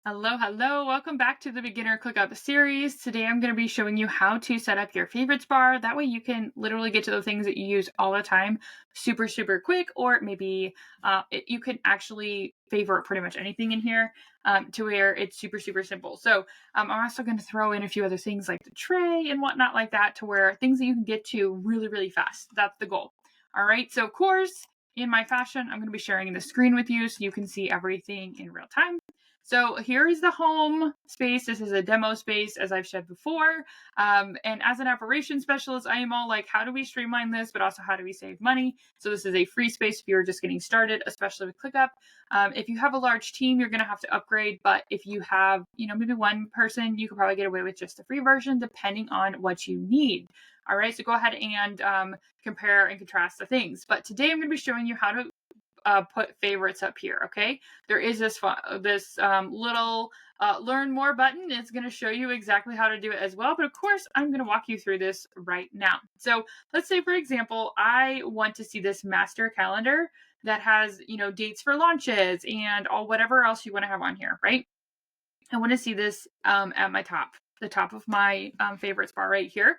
Hello, hello. Welcome back to the Beginner ClickUp series. Today I'm going to be showing you how to set up your favorites bar. That way you can literally get to the things that you use all the time super, super quick, or maybe you can actually favorite pretty much anything in here to where it's super, super simple. So I'm also going to throw in a few other things like the tray and whatnot like that to where things that you can get to really, really fast. That's the goal. All right. So of course, in my fashion, I'm going to be sharing the screen with you so you can see everything in real time. So here is the home space. This is a demo space, as I've said before. And as an operations specialist, I am all like, how do we streamline this, but also how do we save money? So this is a free space if you're just getting started, especially with ClickUp. If you have a large team, you're going to have to upgrade. But if you have, maybe one person, you could probably get away with just the free version, depending on what you need. All right, so go ahead and compare and contrast the things. But today I'm going to be showing you how to put favorites up here. Okay, there is this little learn more button. It's going to show you exactly how to do it as well, but of course I'm going to walk you through this right now. So let's say, for example, I want to see this master calendar that has dates for launches and all whatever else you want to have on here, right? I want to see this at the top of my favorites bar right here.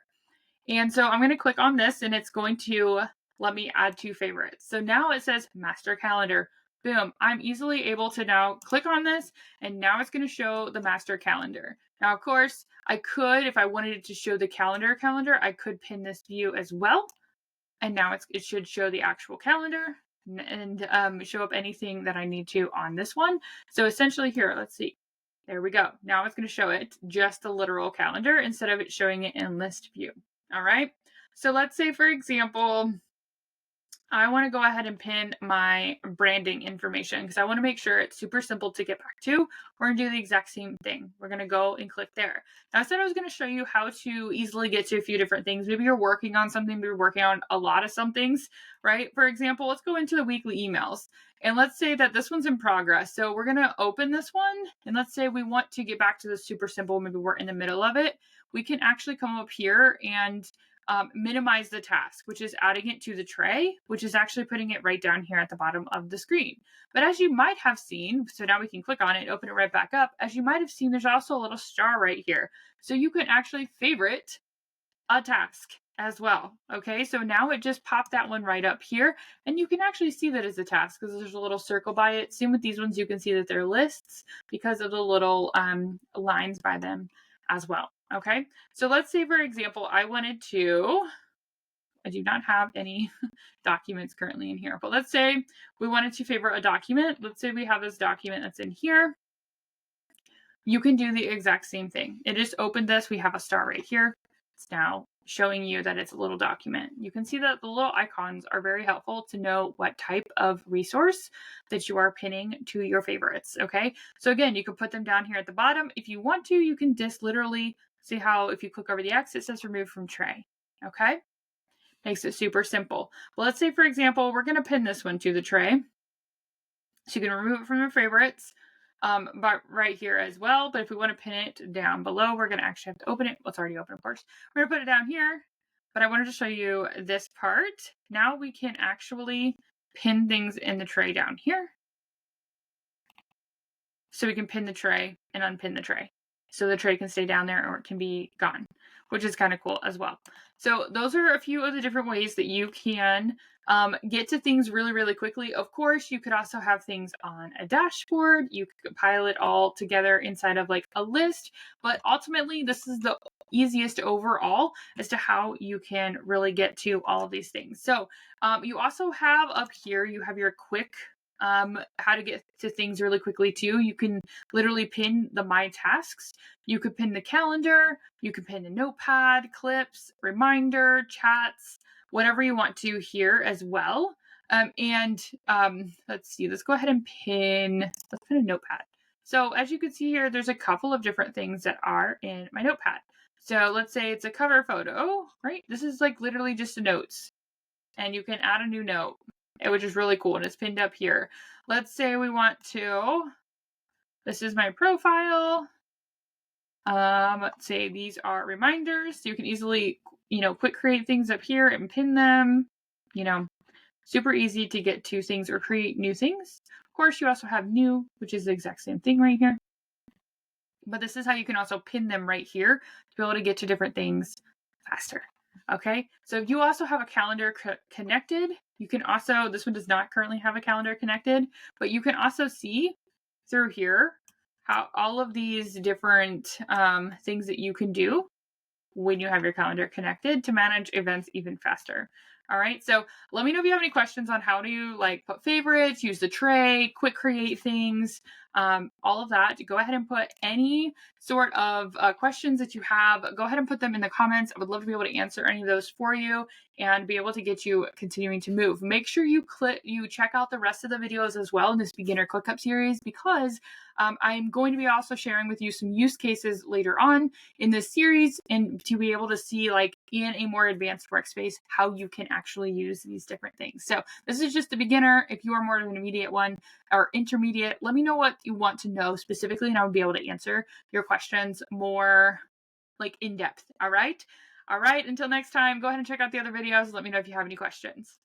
And so I'm going to click on this and it's going to let me add two favorites. So now it says master calendar. Boom. I'm easily able to now click on this and now it's going to show the master calendar. Now, of course, I could, if I wanted it to show the calendar, I could pin this view as well. And now it should show the actual calendar and show up anything that I need to on this one. So essentially here, let's see. There we go. Now it's going to show it just the literal calendar instead of it showing it in list view. All right. So let's say, for example, I want to go ahead and pin my branding information because I want to make sure it's super simple to get back to. We're going to do the exact same thing. We're going to go and click there. Now, I said I was going to show you how to easily get to a few different things. Maybe you're working on something, maybe you're working on a lot of some things, right? For example, let's go into the weekly emails. And let's say that this one's in progress. So we're going to open this one. And let's say we want to get back to the super simple. Maybe we're in the middle of it. We can actually come up here and minimize the task, which is adding it to the tray, which is actually putting it right down here at the bottom of the screen. But as you might have seen, so now we can click on it, open it right back up. As you might have seen, there's also a little star right here. So you can actually favorite a task as well. Okay, so now it just popped that one right up here and you can actually see that it's a task because there's a little circle by it. Same with these ones, you can see that they're lists because of the little lines by them as well. Okay, so let's say, for example, I do not have any documents currently in here, but let's say we wanted to favorite a document. Let's say we have this document that's in here. You can do the exact same thing. It just opened this. We have a star right here. It's now showing you that it's a little document. You can see that the little icons are very helpful to know what type of resource that you are pinning to your favorites. Okay, so again, you can put them down here at the bottom. If you want to, you can just literally see how if you click over the X, it says remove from tray. Okay, makes it super simple. Well, let's say, for example, we're going to pin this one to the tray. So you can remove it from your favorites. But right here as well. But if we want to pin it down below, we're going to actually have to open it. Well, it's already open, of course. We're going to put it down here. But I wanted to show you this part. Now we can actually pin things in the tray down here. So we can pin the tray and unpin the tray. So the tray can stay down there or it can be gone, which is kind of cool as well. So those are a few of the different ways that you can get to things really, really quickly. Of course, you could also have things on a dashboard. You could compile it all together inside of like a list. But ultimately, this is the easiest overall as to how you can really get to all of these things. So you also have up here, you have your quick how to get to things really quickly too. You can literally pin the my tasks. You could pin the calendar. You can pin the notepad, clips, reminder, chats, whatever you want to here as well. Let's see, let's go ahead and let's pin a notepad. So as you can see here, there's a couple of different things that are in my notepad. So let's say it's a cover photo, right? This is like literally just a notes and you can add a new note, which is really cool. And it's pinned up here. Let's say we want to, this is my profile. Let's say these are reminders. So you can easily, quick create things up here and pin them, super easy to get to things or create new things. Of course, you also have new, which is the exact same thing right here. but this is how you can also pin them right here to be able to get to different things faster. Okay, so if you also have a calendar connected, you can also, this one does not currently have a calendar connected, but you can also see through here how all of these different things that you can do when you have your calendar connected to manage events even faster. All right, so let me know if you have any questions on how to like put favorites, use the tray, quick create things, all of that. Go ahead and put any sort of questions that you have. Go ahead and put them in the comments. I would love to be able to answer any of those for you and be able to get you continuing to move. Make sure you check out the rest of the videos as well in this beginner ClickUp series, because I'm going to be also sharing with you some use cases later on in this series, and to be able to see like in a more advanced workspace how you can actually use these different things. So this is just the beginner. If you are more of an immediate one or intermediate, let me know what you want to know specifically, and I will be able to answer your questions more like in depth. All right. Until next time, go ahead and check out the other videos. Let me know if you have any questions.